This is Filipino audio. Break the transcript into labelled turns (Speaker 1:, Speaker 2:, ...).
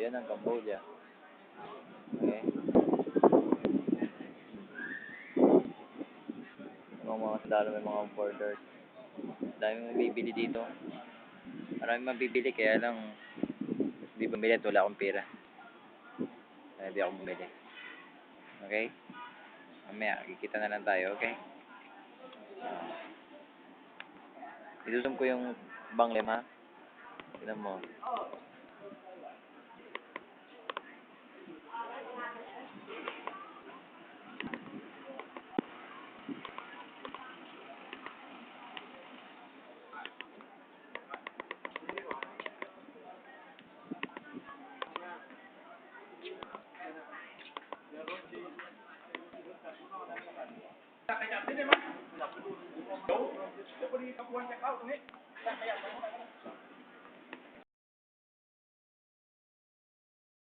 Speaker 1: yan ang Cambodia. Okay? Mga sundalo, may mga borders. Dami mong bibili dito. Marami mabibili, kaya lang hindi bumili at wala akong pera. Kaya hindi ako bumili. Okay? Mamaya, kikita na lang tayo, okay? Isusum ko yung banglem, ha? Tignan mo.